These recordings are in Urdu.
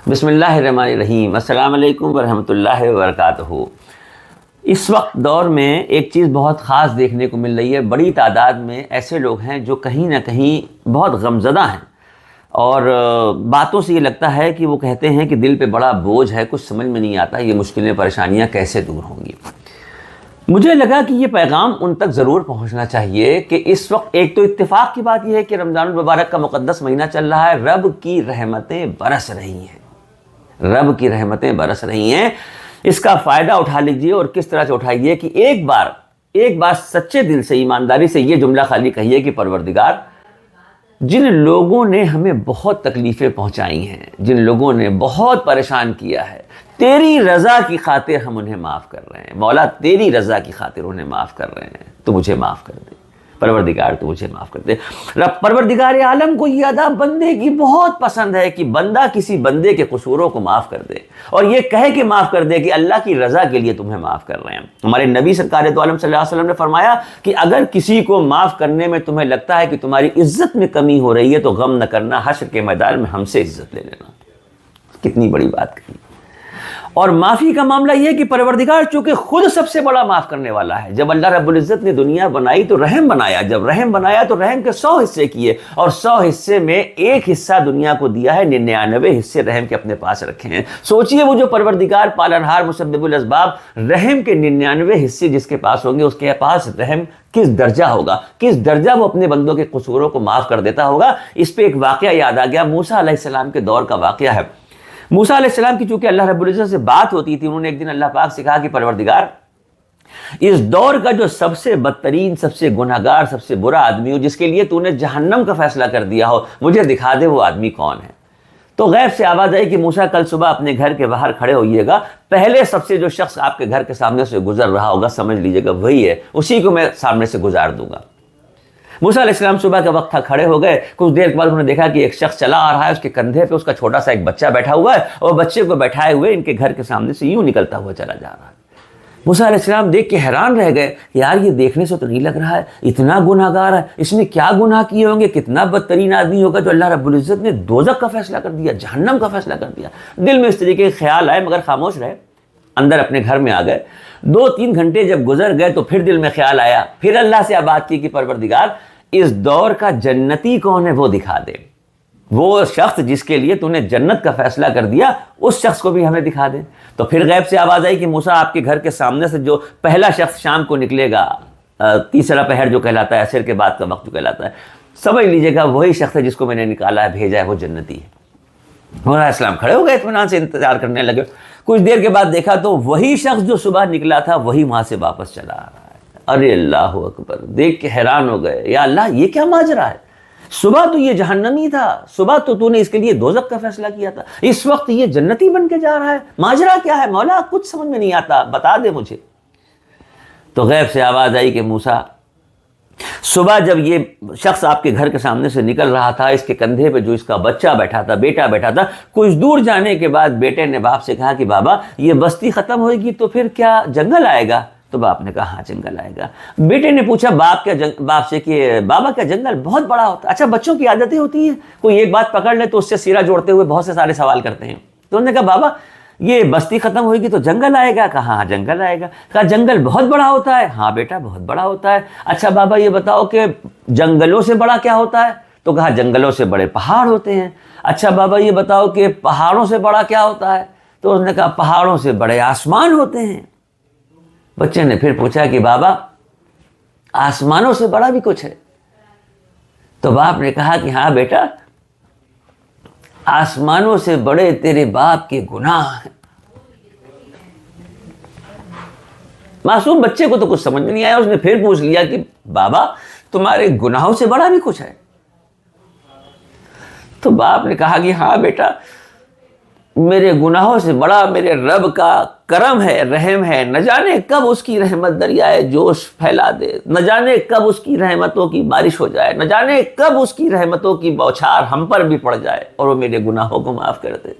بسم اللہ الرحمن الرحیم۔ السلام علیکم ورحمۃ اللہ وبرکاتہ۔ اس وقت دور میں ایک چیز بہت خاص دیکھنے کو مل رہی ہے۔ بڑی تعداد میں ایسے لوگ ہیں جو کہیں نہ کہیں بہت غمزدہ ہیں، اور باتوں سے یہ لگتا ہے کہ وہ کہتے ہیں کہ دل پہ بڑا بوجھ ہے، کچھ سمجھ میں نہیں آتا یہ مشکلیں پریشانیاں کیسے دور ہوں گی۔ مجھے لگا کہ یہ پیغام ان تک ضرور پہنچنا چاہیے کہ اس وقت ایک تو اتفاق کی بات یہ ہے کہ رمضان المبارک کا مقدس مہینہ چل رہا ہے، رب کی رحمتیں برس رہی ہیں، رب کی رحمتیں برس رہی ہیں۔ اس کا فائدہ اٹھا لیجئے، اور کس طرح سے اٹھائیے کہ ایک بار سچے دل سے، ایمانداری سے یہ جملہ خالی کہیے کہ پروردگار، جن لوگوں نے ہمیں بہت تکلیفیں پہنچائی ہیں، جن لوگوں نے بہت پریشان کیا ہے، تیری رضا کی خاطر ہم انہیں معاف کر رہے ہیں۔ مولا تیری رضا کی خاطر انہیں معاف کر رہے ہیں، تو مجھے معاف کر دے پروردگار، تو مجھے معاف کر دے۔ رب پروردگار عالم کو یہ ادا بندے کی بہت پسند ہے کہ بندہ کسی بندے کے قصوروں کو معاف کر دے، اور یہ کہے کہ معاف کر دے کہ اللہ کی رضا کے لیے تمہیں معاف کر رہے ہیں۔ ہمارے نبی سرکار دو عالم صلی اللہ علیہ وسلم نے فرمایا کہ اگر کسی کو معاف کرنے میں تمہیں لگتا ہے کہ تمہاری عزت میں کمی ہو رہی ہے تو غم نہ کرنا، حشر کے میدان میں ہم سے عزت لے لینا۔ کتنی بڑی بات کہی۔ اور معافی کا معاملہ یہ کہ پروردگار چونکہ خود سب سے بڑا معاف کرنے والا ہے، جب اللہ رب العزت نے دنیا بنائی تو رحم بنایا، جب رحم بنایا تو رحم کے 100 حصے کیے، اور 100 حصے میں ایک حصہ دنیا کو دیا ہے، 99 حصے رحم کے اپنے پاس رکھے ہیں۔ سوچئے وہ جو پروردگار پالنہار مسبب الاسباب، رحم کے 99 حصے جس کے پاس ہوں گے، اس کے پاس رحم کس درجہ ہوگا، کس درجہ وہ اپنے بندوں کے قصوروں کو معاف کر دیتا ہوگا۔ اس پہ ایک واقعہ یاد آ گیا، موسیٰ علیہ السلام کے دور کا واقعہ ہے۔ موسیٰ علیہ السلام کی چونکہ اللہ رب العزت سے بات ہوتی تھی، انہوں نے ایک دن اللہ پاک سے کہا کہ پروردگار، اس دور کا جو سب سے بدترین، سب سے گناہگار، سب سے برا آدمی ہو، جس کے لیے تو نے جہنم کا فیصلہ کر دیا ہو، مجھے دکھا دے وہ آدمی کون ہے۔ تو غیب سے آواز آئی کہ موسیٰ کل صبح اپنے گھر کے باہر کھڑے ہوئیے گا، پہلے سب سے جو شخص آپ کے گھر کے سامنے سے گزر رہا ہوگا، سمجھ لیجئے گا وہی ہے، اسی کو میں سامنے سے گزار دوں گا۔ موسیٰ علیہ السلام صبح کا وقت تھا، کھڑے ہو گئے۔ کچھ دیر کے بعد انہوں نے دیکھا کہ ایک شخص چلا آ رہا ہے، اس کے کندھے پہ اس کا چھوٹا سا ایک بچہ بیٹھا ہوا ہے، اور بچے کو بیٹھائے ہوئے ان کے گھر کے سامنے سے یوں نکلتا ہوا چلا جا رہا ہے۔ موسیٰ علیہ السلام دیکھ کے حیران رہ گئے، یار یہ دیکھنے سے تو نہیں لگ رہا ہے اتنا گناہگار ہے، اس نے کیا گناہ کیے ہوں گے، کتنا بدترین آدمی ہوگا جو اللہ رب العزت نے دوزخ کا فیصلہ کر دیا، جہنم کا فیصلہ کر دیا۔ دل میں اس طریقے کے خیال آئے، مگر خاموش رہے، اندر اپنے گھر میں آ گئے۔ 2-3 گھنٹے جب گزر گئے تو پھر دل میں خیال آیا، پھر اللہ سے بات کی کہ پروردگار، اس دور کا جنتی کون ہے وہ دکھا دے، وہ شخص جس کے لیے تو نے جنت کا فیصلہ کر دیا، اس شخص کو بھی ہمیں دکھا دے۔ تو پھر غیب سے آواز آئی کہ موسیٰ، آپ کے گھر کے سامنے سے جو پہلا شخص شام کو نکلے گا، تیسرا پہر جو کہلاتا ہے، عصر کے بعد کا وقت جو کہلاتا ہے، سمجھ لیجئے گا وہی شخص ہے جس کو میں نے نکالا ہے، بھیجا ہے، وہ جنتی ہے۔ موسیٰ علیہ السلام کھڑے ہو گئے، اطمینان سے انتظار کرنے لگے۔ کچھ دیر کے بعد دیکھا تو وہی شخص جو صبح نکلا تھا وہی وہاں سے واپس چلا آ رہا ہے۔ ارے اللہ اکبر، دیکھ کے حیران ہو گئے، یا اللہ یہ کیا ماجرا ہے، صبح تو یہ جہنمی تھا، صبح تو نے اس کے لیے دوزخ کا فیصلہ کیا تھا، اس وقت یہ جنتی بن کے جا رہا ہے، ماجرا کیا ہے مولا، کچھ سمجھ میں نہیں آتا، بتا دے مجھے۔ تو غیب سے آواز آئی کہ موسیٰ، صبح جب یہ شخص آپ کے گھر کے سامنے سے نکل رہا تھا، اس کے کندھے پہ جو اس کا بچہ بیٹھا تھا، بیٹا بیٹھا تھا، کچھ دور جانے کے بعد بیٹے نے باپ سے کہا کہ بابا یہ بستی ختم ہوئے گی تو پھر کیا جنگل آئے گا؟ تو باپ نے کہا ہاں جنگل آئے گا۔ بیٹے نے پوچھا باپ سے کہ بابا کیا جنگل بہت بڑا ہوتا ہے؟ اچھا بچوں کی عادتیں ہوتی ہیں، کوئی ایک بات پکڑ لے تو اس سے سیرا جوڑتے ہوئے بہت سے سارے سوال کرتے ہیں۔ تو انہوں نے کہا بابا یہ بستی ختم ہوئے گی تو جنگل آئے گا؟ کہا ہاں جنگل آئے گا۔ کہا جنگل بہت بڑا ہوتا ہے؟ ہاں بیٹا بہت بڑا ہوتا ہے۔ اچھا بابا یہ بتاؤ کہ جنگلوں سے بڑا کیا ہوتا ہے؟ تو کہا جنگلوں سے بڑے پہاڑ ہوتے ہیں۔ اچھا بابا یہ بتاؤ کہ پہاڑوں سے بڑا کیا ہوتا ہے؟ تو انہوں نے کہا پہاڑوں سے بڑے آسمان ہوتے ہیں۔ بچے نے پھر پوچھا کہ بابا آسمانوں سے بڑا بھی کچھ ہے؟ تو باپ نے کہا کہ ہاں بیٹا، آسمانوں سے بڑے تیرے باپ کے گناہ ہیں۔ معصوم بچے کو تو کچھ سمجھ میں نہیں آیا، اس نے پھر پوچھ لیا کہ بابا تمہارے گناہوں سے بڑا بھی کچھ ہے؟ تو باپ نے کہا کہ ہاں بیٹا، میرے گناہوں سے بڑا میرے رب کا کرم ہے، رحم ہے، نہ جانے کب اس کی رحمت دریائے جوش پھیلا دے، نہ جانے کب اس کی رحمتوں کی بارش ہو جائے، نہ جانے کب اس کی رحمتوں کی بوچھار ہم پر بھی پڑ جائے اور وہ میرے گناہوں کو معاف کر دے۔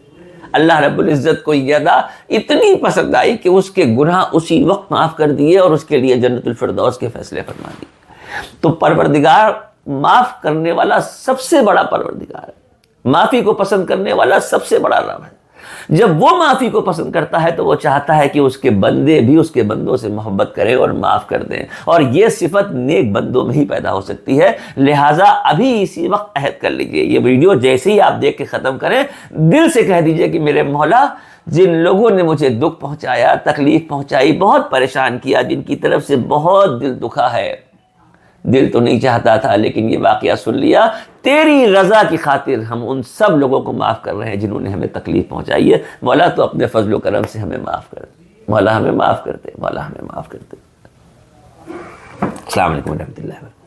اللہ رب العزت کو یہ ادا اتنی پسند آئی کہ اس کے گناہ اسی وقت معاف کر دیے اور اس کے لیے جنت الفردوس کے فیصلے فرما دیے۔ تو پروردگار معاف کرنے والا سب سے بڑا پروردگار ہے، معافی کو پسند کرنے والا سب سے بڑا رب ہے۔ جب وہ معافی کو پسند کرتا ہے تو وہ چاہتا ہے کہ اس کے بندے بھی اس کے بندوں سے محبت کریں اور معاف کر دیں، اور یہ صفت نیک بندوں میں ہی پیدا ہو سکتی ہے۔ لہٰذا ابھی اسی وقت عہد کر لیجئے، یہ ویڈیو جیسے ہی آپ دیکھ کے ختم کریں دل سے کہہ دیجئے کہ میرے مولا، جن لوگوں نے مجھے دکھ پہنچایا، تکلیف پہنچائی، بہت پریشان کیا، جن کی طرف سے بہت دل دکھا ہے، دل تو نہیں چاہتا تھا لیکن یہ واقعہ سن لیا، تیری رضا کی خاطر ہم ان سب لوگوں کو معاف کر رہے ہیں جنہوں نے ہمیں تکلیف پہنچائی ہے۔ مولا تو اپنے فضل و کرم سے ہمیں معاف کر دے، مولا ہمیں معاف کر دے، مولا ہمیں معاف کر دے۔ السلام علیکم ورحمۃ اللہ وبرکاتہ۔